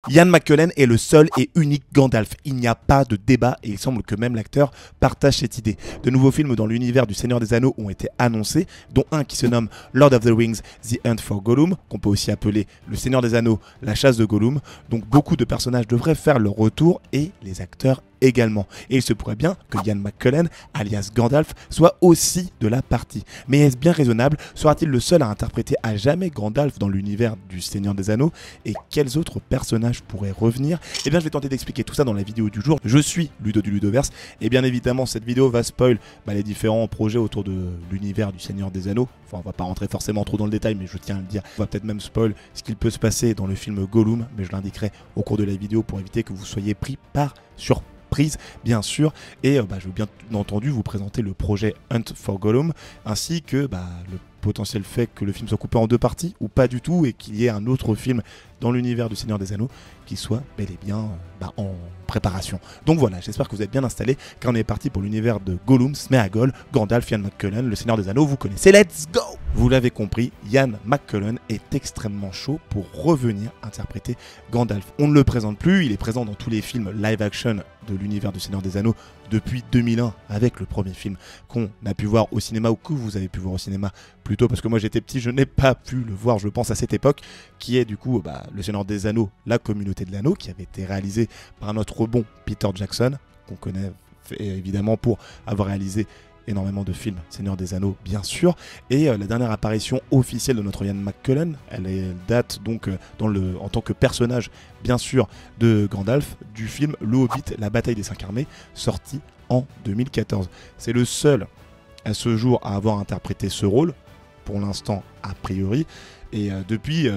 Ian McKellen est le seul et unique Gandalf. Il n'y a pas de débat et il semble que même l'acteur partage cette idée. De nouveaux films dans l'univers du Seigneur des Anneaux ont été annoncés, dont un qui se nomme Lord of the Rings, The Hunt for Gollum, qu'on peut aussi appeler Le Seigneur des Anneaux, La Chasse de Gollum. Donc beaucoup de personnages devraient faire leur retour et les acteurs également. Et il se pourrait bien que Ian McKellen, alias Gandalf, soit aussi de la partie. Mais est-ce bien raisonnable? Sera-t-il le seul à interpréter à jamais Gandalf dans l'univers du Seigneur des Anneaux? Et quels autres personnages pourraient revenir? Eh bien, je vais tenter d'expliquer tout ça dans la vidéo du jour. Je suis Ludo du Ludoverse, et bien évidemment, cette vidéo va spoil les différents projets autour de l'univers du Seigneur des Anneaux. Enfin, on va pas rentrer forcément trop dans le détail, mais je tiens à le dire. On va peut-être même spoil ce qu'il peut se passer dans le film Gollum, mais je l'indiquerai au cours de la vidéo pour éviter que vous soyez pris par surprise. Bien sûr, et je veux bien entendu vous présenter le projet Hunt for Gollum ainsi que le potentiel fait que le film soit coupé en deux parties ou pas du tout et qu'il y ait un autre film dans l'univers du Seigneur des Anneaux qui soit bel et bien en préparation. Donc voilà, j'espère que vous êtes bien installés car on est parti pour l'univers de Gollum, Sméagol, Gandalf, Ian McKellen, le Seigneur des Anneaux, vous connaissez, let's go! Vous l'avez compris, Ian McKellen est extrêmement chaud pour revenir interpréter Gandalf. On ne le présente plus, il est présent dans tous les films live action de l'univers du Seigneur des Anneaux depuis 2001 avec le premier film qu'on a pu voir au cinéma ou que vous avez pu voir au cinéma plutôt parce que moi j'étais petit, je n'ai pas pu le voir je pense à cette époque, qui est du coup le Seigneur des Anneaux, la communauté de l'anneau, qui avait été réalisé par notre bon Peter Jackson, qu'on connaît évidemment pour avoir réalisé énormément de films, Seigneur des Anneaux bien sûr, et la dernière apparition officielle de notre Ian McKellen, elle date donc en tant que personnage bien sûr de Gandalf du film Le Hobbit, la bataille des 5 armées, sorti en 2014. C'est le seul à ce jour à avoir interprété ce rôle, pour l'instant a priori, et depuis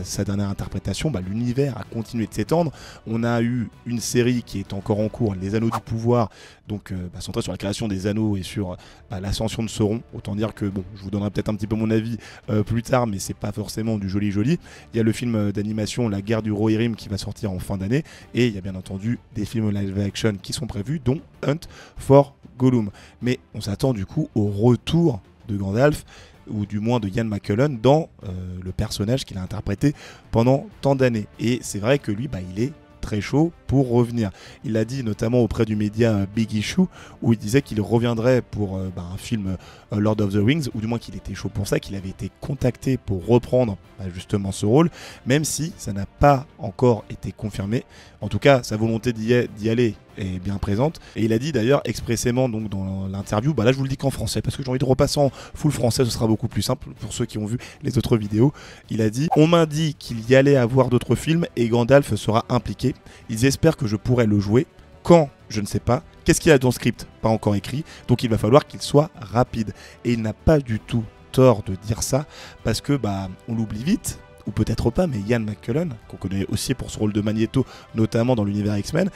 sa dernière interprétation, l'univers a continué de s'étendre. On a eu une série qui est encore en cours, Les Anneaux du Pouvoir, donc centrée sur la création des anneaux et sur l'ascension de Sauron. Autant dire que je vous donnerai peut-être un petit peu mon avis plus tard, mais c'est pas forcément du joli. Il y a le film d'animation La Guerre du Rohirrim qui va sortir en fin d'année, et il y a bien entendu des films live action qui sont prévus, dont Hunt for Gollum. Mais on s'attend du coup au retour de Gandalf, ou du moins de Ian McKellen dans le personnage qu'il a interprété pendant tant d'années. Et c'est vrai que lui, il est très chaud pour revenir. Il l'a dit notamment auprès du média Big Issue, où il disait qu'il reviendrait pour un film Lord of the Rings, ou du moins qu'il était chaud pour ça, qu'il avait été contacté pour reprendre justement ce rôle, même si ça n'a pas encore été confirmé. En tout cas, sa volonté d'y aller est bien présente, et il a dit d'ailleurs expressément donc dans l'interview, là je vous le dis qu'en français parce que j'ai envie de repasser en full français, ce sera beaucoup plus simple pour ceux qui ont vu les autres vidéos. Il a dit: on m'a dit qu'il y allait avoir d'autres films et Gandalf sera impliqué, ils espèrent que je pourrai le jouer. Quand? Je ne sais pas. Qu'est-ce qu'il y a dans le script? Pas encore écrit, donc il va falloir qu'il soit rapide, et il n'a pas du tout tort de dire ça parce que on l'oublie vite, ou peut-être pas, mais Ian McKellen, qu'on connaît aussi pour ce rôle de Magneto, notamment dans l'univers X-Men,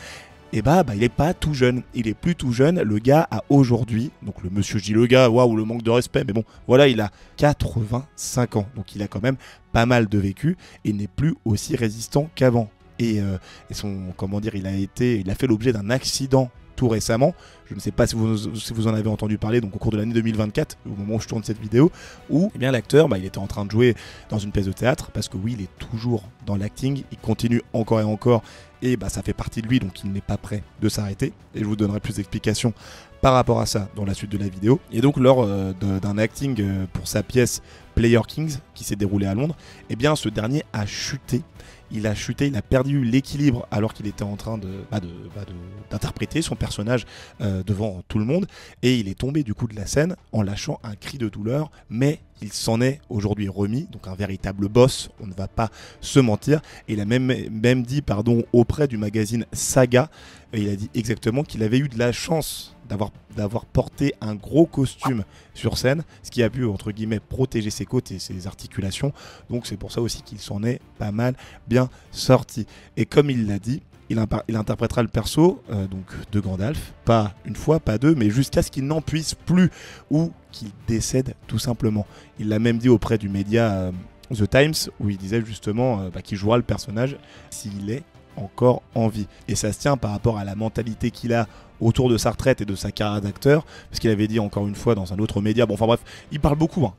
il est pas tout jeune, il est plus tout jeune. Le gars a aujourd'hui, donc le monsieur, je dis le gars, waouh, le manque de respect, mais bon, voilà, il a 85 ans, donc il a quand même pas mal de vécu et n'est plus aussi résistant qu'avant. Et il a fait l'objet d'un accident tout récemment. Je ne sais pas si vous en avez entendu parler, donc au cours de l'année 2024, au moment où je tourne cette vidéo, où l'acteur, il était en train de jouer dans une pièce de théâtre, parce que oui, il est toujours dans l'acting, il continue encore et encore, et ça fait partie de lui, donc il n'est pas prêt de s'arrêter, et je vous donnerai plus d'explications par rapport à ça dans la suite de la vidéo. Et donc lors d'un acting pour sa pièce Player Kings, qui s'est déroulée à Londres, ce dernier a chuté. Il a perdu l'équilibre alors qu'il était en train d'interpréter son personnage devant tout le monde, et il est tombé du coup de la scène en lâchant un cri de douleur, mais il s'en est aujourd'hui remis, donc un véritable boss, on ne va pas se mentir. Et il a même dit auprès du magazine Saga, il a dit exactement qu'il avait eu de la chance d'avoir porté un gros costume sur scène, ce qui a pu entre guillemets protéger ses côtes et ses articulations, donc c'est pour ça aussi qu'il s'en est pas mal bien sorti. Et comme il l'a dit, il interprétera le perso de Gandalf, pas une fois, pas deux, mais jusqu'à ce qu'il n'en puisse plus ou qu'il décède tout simplement. Il l'a même dit auprès du média The Times, où il disait justement qu'il jouera le personnage s'il est encore en vie. Et ça se tient par rapport à la mentalité qu'il a autour de sa retraite et de sa carrière d'acteur, parce qu'il avait dit encore une fois dans un autre média, bon enfin bref, il parle beaucoup,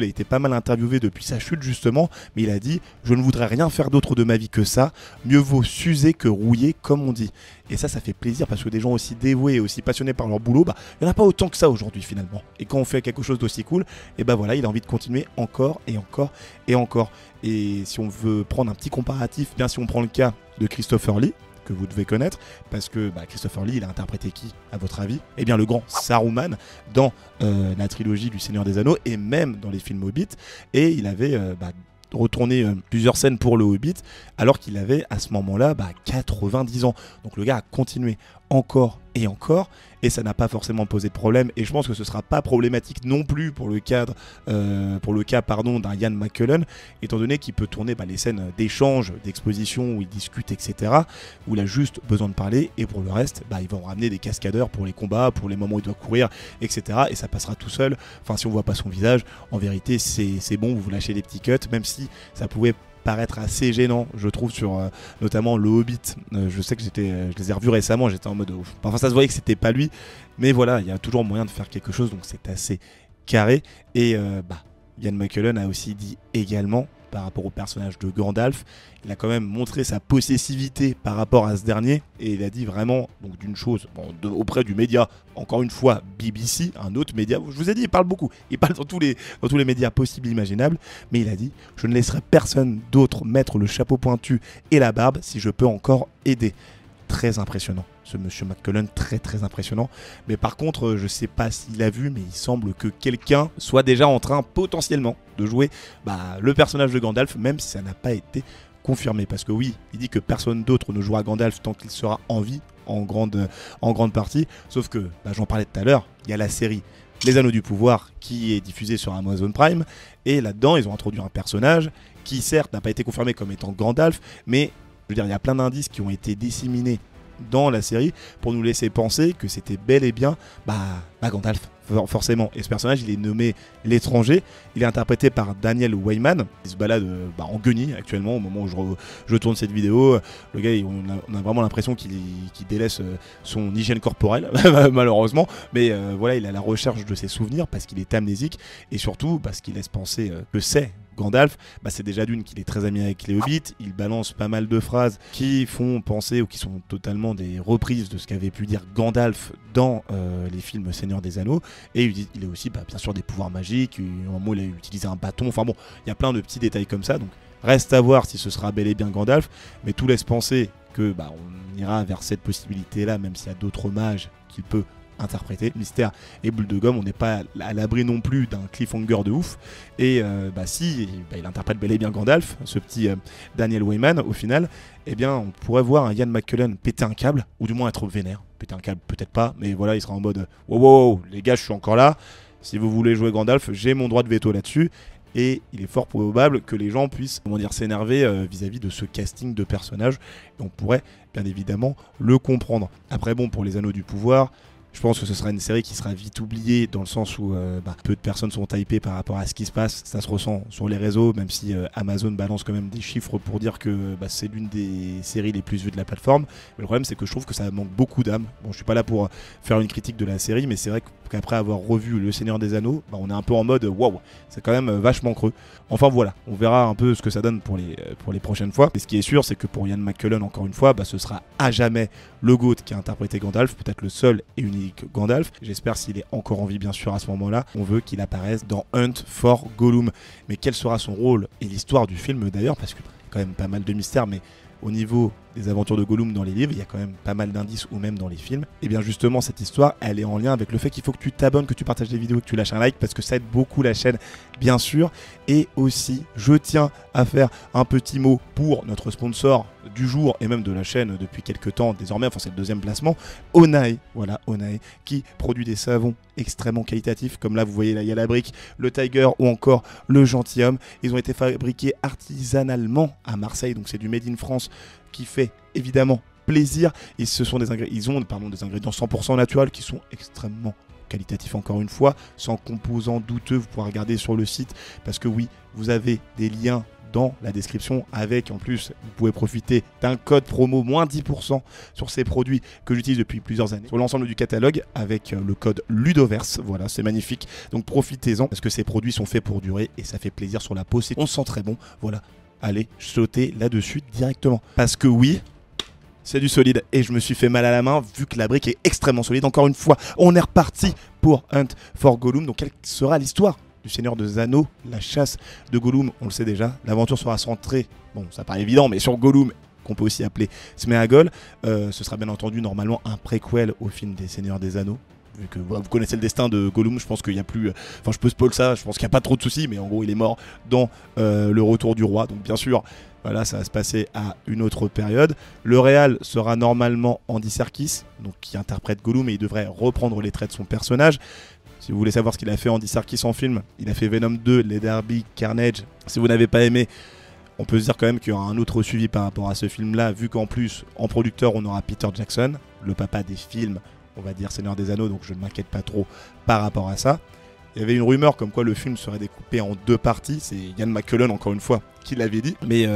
il a été pas mal interviewé depuis sa chute justement, mais il a dit « Je ne voudrais rien faire d'autre de ma vie que ça, mieux vaut s'user que rouiller comme on dit ». Et ça fait plaisir parce que des gens aussi dévoués et aussi passionnés par leur boulot, il n'y en a pas autant que ça aujourd'hui finalement. Et quand on fait quelque chose d'aussi cool, et voilà, il a envie de continuer encore et encore et encore. Et si on veut prendre un petit comparatif, bien si on prend le cas de Christopher Lee, que vous devez connaître, parce que Christopher Lee, il a interprété qui, à votre avis? Eh bien, le grand Saruman dans la trilogie du Seigneur des Anneaux, et même dans les films Hobbit, et il avait retourné plusieurs scènes pour le Hobbit, alors qu'il avait, à ce moment-là, 90 ans. Donc le gars a continué encore et encore, et ça n'a pas forcément posé de problème, et je pense que ce sera pas problématique non plus pour le cas d'un Ian McKellen, étant donné qu'il peut tourner les scènes d'échange, d'exposition où il discute, etc., où il a juste besoin de parler, et pour le reste, ils vont ramener des cascadeurs pour les combats, pour les moments où il doit courir, etc., et ça passera tout seul. Enfin, si on voit pas son visage, en vérité, c'est bon, vous lâchez les petits cuts, même si ça pouvait paraître assez gênant, je trouve, sur notamment le Hobbit. Je sais que je les ai revus récemment, j'étais en mode ouf. Enfin, ça se voyait que c'était pas lui, mais voilà, il y a toujours moyen de faire quelque chose, donc c'est assez carré. Et Ian McKellen a aussi dit également, par rapport au personnage de Gandalf, il a quand même montré sa possessivité par rapport à ce dernier, et il a dit vraiment donc d'une chose auprès du média, encore une fois BBC, un autre média, je vous ai dit, il parle beaucoup, il parle dans tous les médias possibles et imaginables, mais il a dit « Je ne laisserai personne d'autre mettre le chapeau pointu et la barbe si je peux encore aider ». Très impressionnant, ce monsieur McKellen, très très impressionnant. Mais par contre, je sais pas s'il a vu, mais il semble que quelqu'un soit déjà en train potentiellement de jouer le personnage de Gandalf, même si ça n'a pas été confirmé. Parce que oui, il dit que personne d'autre ne jouera Gandalf tant qu'il sera en vie, en grande partie. Sauf que, j'en parlais tout à l'heure, il y a la série Les Anneaux du Pouvoir qui est diffusée sur Amazon Prime. Et là-dedans, ils ont introduit un personnage qui certes n'a pas été confirmé comme étant Gandalf, mais je veux dire, il y a plein d'indices qui ont été disséminés dans la série pour nous laisser penser que c'était bel et bien Gandalf, forcément. Et ce personnage, il est nommé l'étranger. Il est interprété par Daniel Weyman. Il se balade en guenille actuellement au moment où je tourne cette vidéo. Le gars, on a vraiment l'impression qu'il délaisse son hygiène corporelle, malheureusement. Mais voilà, il est à la recherche de ses souvenirs parce qu'il est amnésique et surtout parce qu'il laisse penser que c'est Gandalf, c'est déjà d'une qu'il est très ami avec les Hobbits, il balance pas mal de phrases qui font penser ou qui sont totalement des reprises de ce qu'avait pu dire Gandalf dans les films Seigneur des Anneaux, et il a aussi bien sûr des pouvoirs magiques, un moment il a utilisé un bâton, enfin bon, il y a plein de petits détails comme ça, donc reste à voir si ce sera bel et bien Gandalf, mais tout laisse penser que on ira vers cette possibilité-là, même s'il y a d'autres mages qu'il peut interprété, Mystère et Boule de Gomme, on n'est pas à l'abri non plus d'un cliffhanger de ouf, et il interprète bel et bien Gandalf, ce petit Daniel Weyman au final, on pourrait voir un Ian McKellen péter un câble, ou du moins être vénère, péter un câble peut-être pas, mais voilà, il sera en mode wow, les gars, je suis encore là, si vous voulez jouer Gandalf, j'ai mon droit de veto là-dessus. Et il est fort probable que les gens puissent s'énerver vis-à-vis de ce casting de personnages, et on pourrait bien évidemment le comprendre. Après pour les Anneaux du Pouvoir, je pense que ce sera une série qui sera vite oubliée dans le sens où peu de personnes sont hypées par rapport à ce qui se passe. Ça se ressent sur les réseaux, même si Amazon balance quand même des chiffres pour dire que c'est l'une des séries les plus vues de la plateforme. Mais le problème, c'est que je trouve que ça manque beaucoup d'âme. Bon, je suis pas là pour faire une critique de la série, mais c'est vrai qu'après avoir revu Le Seigneur des Anneaux, on est un peu en mode waouh, c'est quand même vachement creux. Enfin voilà, on verra un peu ce que ça donne pour les prochaines fois. Et ce qui est sûr, c'est que pour Ian McKellen, encore une fois, ce sera à jamais le GOAT qui a interprété Gandalf, peut-être le seul et unique Gandalf. J'espère, s'il est encore en vie bien sûr à ce moment-là, on veut qu'il apparaisse dans Hunt for Gollum. Mais quel sera son rôle et l'histoire du film d'ailleurs, parce que quand même pas mal de mystères, mais au niveau des aventures de Gollum dans les livres, il y a quand même pas mal d'indices, ou même dans les films. Et bien justement, cette histoire, elle est en lien avec le fait qu'il faut que tu t'abonnes, que tu partages les vidéos, que tu lâches un like, parce que ça aide beaucoup la chaîne, bien sûr. Et aussi, je tiens à faire un petit mot pour notre sponsor du jour, et même de la chaîne depuis quelques temps, désormais, enfin c'est le deuxième placement, Onae, voilà, Onae, qui produit des savons extrêmement qualitatifs, comme là, vous voyez, là, il y a la brique, le Tiger, ou encore le Gentilhomme. Ils ont été fabriqués artisanalement à Marseille, donc c'est du Made in France, qui fait évidemment plaisir, et ce sont des ingrédients 100% naturels qui sont extrêmement qualitatifs, encore une fois, sans composants douteux. Vous pourrez regarder sur le site, parce que oui, vous avez des liens dans la description avec en plus vous pouvez profiter d'un code promo moins 10% sur ces produits que j'utilise depuis plusieurs années sur l'ensemble du catalogue avec le code Ludoverse. Voilà, c'est magnifique, donc profitez-en parce que ces produits sont faits pour durer et ça fait plaisir sur la peau, on sent très bon. Voilà, allez sauter là-dessus directement parce que oui, c'est du solide et je me suis fait mal à la main vu que la brique est extrêmement solide. Encore une fois, on est reparti pour Hunt for Gollum. Donc quelle sera l'histoire du Seigneur des Anneaux, la chasse de Gollum? On le sait déjà, l'aventure sera centrée, bon ça paraît évident, mais sur Gollum, qu'on peut aussi appeler Sméagol. Ce sera bien entendu normalement un préquel au film des Seigneurs des Anneaux. Vu que voilà, vous connaissez le destin de Gollum, je pense qu'il n'y a plus... Enfin je peux spoil ça, je pense qu'il n'y a pas trop de soucis, mais en gros il est mort dans le retour du roi. Donc bien sûr, voilà, ça va se passer à une autre période. Le réal sera normalement Andy Serkis, donc qui interprète Gollum, et il devrait reprendre les traits de son personnage. Si vous voulez savoir ce qu'il a fait Andy Serkis en film, il a fait Venom 2, Les Derby, Carnage. Si vous n'avez pas aimé, on peut se dire quand même qu'il y aura un autre suivi par rapport à ce film-là, vu qu'en plus, en producteur, on aura Peter Jackson, le papa des films, on va dire Seigneur des Anneaux, donc je ne m'inquiète pas trop par rapport à ça. Il y avait une rumeur comme quoi le film serait découpé en 2 parties, c'est Ian McKellen encore une fois qui l'avait dit, mais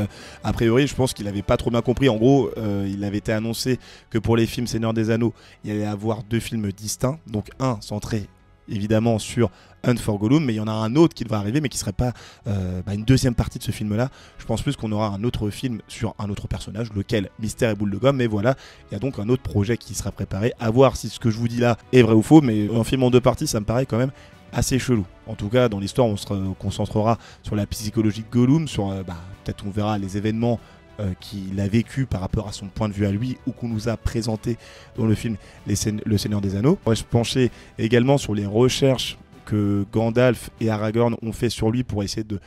a priori je pense qu'il n'avait pas trop bien compris. En gros, il avait été annoncé que pour les films Seigneur des Anneaux, il y allait avoir 2 films distincts, donc un centré évidemment sur Hunt for Gollum, mais il y en a un autre qui devrait arriver, mais qui serait pas une deuxième partie de ce film-là. Je pense plus qu'on aura un autre film sur un autre personnage, lequel Mystère et Boule de Gomme, mais voilà, il y a donc un autre projet qui sera préparé, à voir si ce que je vous dis là est vrai ou faux, mais un film en 2 parties, ça me paraît quand même assez chelou. En tout cas, dans l'histoire, on se concentrera sur la psychologie de Gollum, sur peut-être on verra les événements qu'il a vécu par rapport à son point de vue à lui ou qu'on nous a présenté dans le film Le Seigneur des Anneaux. On va se pencher également sur les recherches que Gandalf et Aragorn ont fait sur lui pour essayer de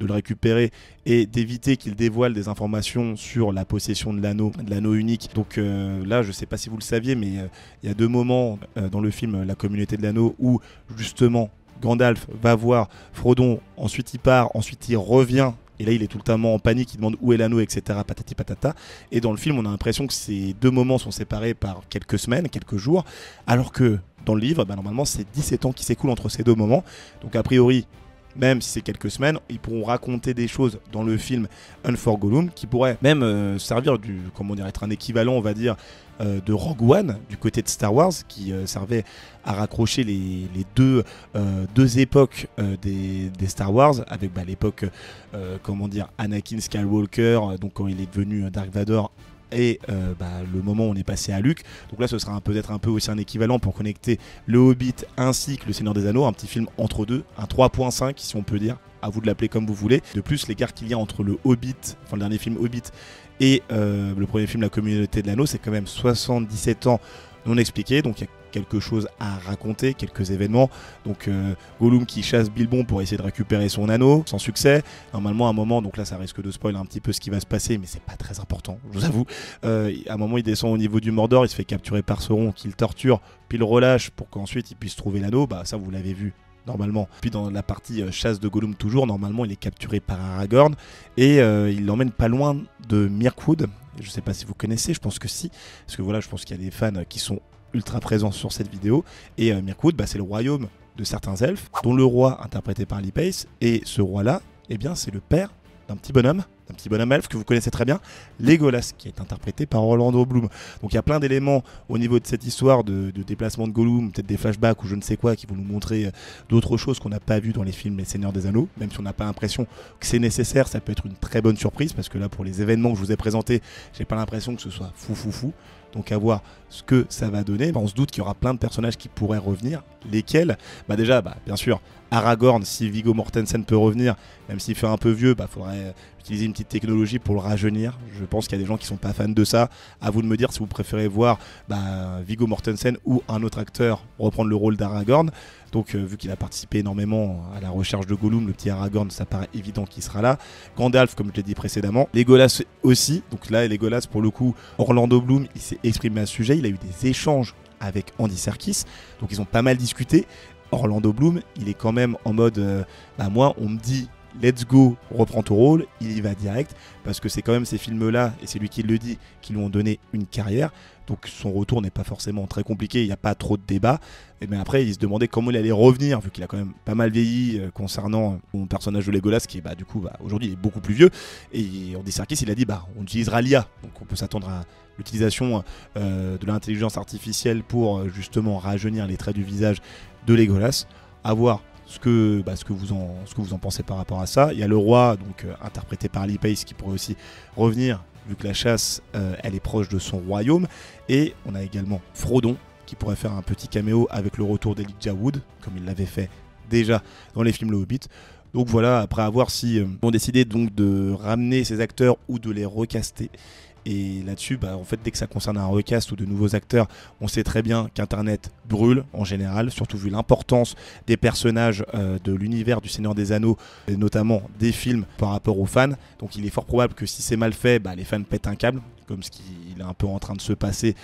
le récupérer et d'éviter qu'il dévoile des informations sur la possession de l'anneau unique. Donc là, je sais pas si vous le saviez, mais il y a 2 moments dans le film La Communauté de l'Anneau où justement Gandalf va voir Frodon, ensuite il part, ensuite il revient. Et là, il est tout le temps en panique, il demande où est l'anneau, etc. Patati patata. Et dans le film, on a l'impression que ces 2 moments sont séparés par quelques semaines, quelques jours, alors que dans le livre, normalement, c'est 17 ans qui s'écoulent entre ces 2 moments. Donc a priori, même si c'est quelques semaines, ils pourront raconter des choses dans le film Hunt for Gollum qui pourraient même servir être un équivalent, on va dire, de Rogue One du côté de Star Wars, qui servait à raccrocher les deux époques des Star Wars, avec l'époque Anakin Skywalker, donc quand il est devenu Dark Vador, et le moment où on est passé à Luke. Donc là ce sera peut-être un peu aussi un équivalent pour connecter le Hobbit ainsi que le Seigneur des Anneaux, un petit film entre deux, un 3.5 si on peut dire, à vous de l'appeler comme vous voulez. De plus, l'écart qu'il y a entre le Hobbit, enfin le dernier film Hobbit, et le premier film La Communauté de l'Anneau, c'est quand même 77 ans non expliqués, donc il y a quelque chose à raconter, quelques événements. Donc Gollum qui chasse Bilbon pour essayer de récupérer son anneau, sans succès. Normalement à un moment, donc là ça risque de spoiler un petit peu ce qui va se passer, mais c'est pas très important, je vous avoue. À un moment il descend au niveau du Mordor, il se fait capturer par Sauron, qui le torture, puis le relâche pour qu'ensuite il puisse trouver l'anneau. Ça vous l'avez vu normalement. Puis dans la partie chasse de Gollum toujours, normalement il est capturé par Aragorn et il l'emmène pas loin de Mirkwood. Je sais pas si vous connaissez, je pense que si, parce que voilà, je pense qu'il y a des fans qui sont ultra présents sur cette vidéo. Et Mirkwood, c'est le royaume de certains elfes, dont le roi interprété par Lee Pace, et ce roi-là, c'est le père d'un petit bonhomme elfe que vous connaissez très bien, Legolas, qui est interprété par Orlando Bloom. Donc il y a plein d'éléments au niveau de cette histoire de déplacement de Gollum, peut-être des flashbacks ou je ne sais quoi, qui vont nous montrer d'autres choses qu'on n'a pas vues dans les films Les Seigneurs des Anneaux, même si on n'a pas l'impression que c'est nécessaire. Ça peut être une très bonne surprise, parce que là, pour les événements que je vous ai présentés, j'ai pas l'impression que ce soit fou. Donc à voir ce que ça va donner. On se doute qu'il y aura plein de personnages qui pourraient revenir. Lesquels ? Déjà, bien sûr, Aragorn, si Viggo Mortensen peut revenir, même s'il fait un peu vieux, faudrait utiliser une petite technologie pour le rajeunir. Je pense qu'il y a des gens qui sont pas fans de ça. À vous de me dire si vous préférez voir Viggo Mortensen ou un autre acteur reprendre le rôle d'Aragorn. Donc vu qu'il a participé énormément à la recherche de Gollum, le petit Aragorn, ça paraît évident qu'il sera là. Gandalf, comme je l'ai dit précédemment. Legolas aussi. Donc là, Legolas, pour le coup, Orlando Bloom, il s'est exprimé à ce sujet. Il a eu des échanges avec Andy Serkis. Donc ils ont pas mal discuté. Orlando Bloom, il est quand même en mode moi on me dit let's go, reprends ton rôle, il y va direct, parce que c'est quand même ces films-là, et c'est lui qui le dit, qui lui ont donné une carrière. Donc son retour n'est pas forcément très compliqué, il n'y a pas trop de débat. Mais après, il se demandait comment il allait revenir, vu qu'il a quand même pas mal vieilli concernant son personnage de Legolas, qui du coup aujourd'hui est beaucoup plus vieux. Et Andy Serkis, il a dit on utilisera l'IA, donc on peut s'attendre à l'utilisation de l'intelligence artificielle pour justement rajeunir les traits du visage de Legolas. À voir ce que vous en pensez par rapport à ça. Il y a le roi, donc interprété par Lee Pace, qui pourrait aussi revenir, vu que la chasse elle est proche de son royaume. Et on a également Frodon, qui pourrait faire un petit caméo avec le retour d'Elijah Wood, comme il l'avait fait déjà dans les films Le Hobbit. Donc voilà, après avoir si on décidé donc de ramener ces acteurs ou de les recaster. Et là-dessus, en fait, dès que ça concerne un recast ou de nouveaux acteurs, on sait très bien qu'Internet brûle en général, surtout vu l'importance des personnages de l'univers du Seigneur des Anneaux, et notamment des films par rapport aux fans. Donc il est fort probable que si c'est mal fait, les fans pètent un câble, comme ce qui est un peu en train de se passer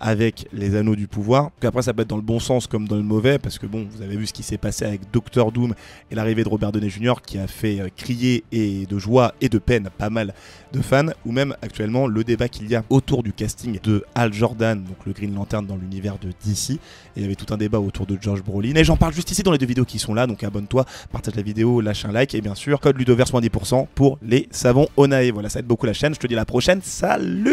avec les Anneaux du Pouvoir. Donc après, ça peut être dans le bon sens comme dans le mauvais, parce que vous avez vu ce qui s'est passé avec Doctor Doom et l'arrivée de Robert Downey Jr. qui a fait crier et de joie et de peine pas mal de fans, ou même actuellement le débat qu'il y a autour du casting de Hal Jordan, donc le Green Lantern dans l'univers de DC. Et il y avait tout un débat autour de Josh Brolin, et j'en parle juste ici dans les 2 vidéos qui sont là, donc abonne-toi, partage la vidéo, lâche un like, et bien sûr, code Ludoverse -10% pour les savons Onae. Voilà, ça aide beaucoup la chaîne, je te dis à la prochaine, salut!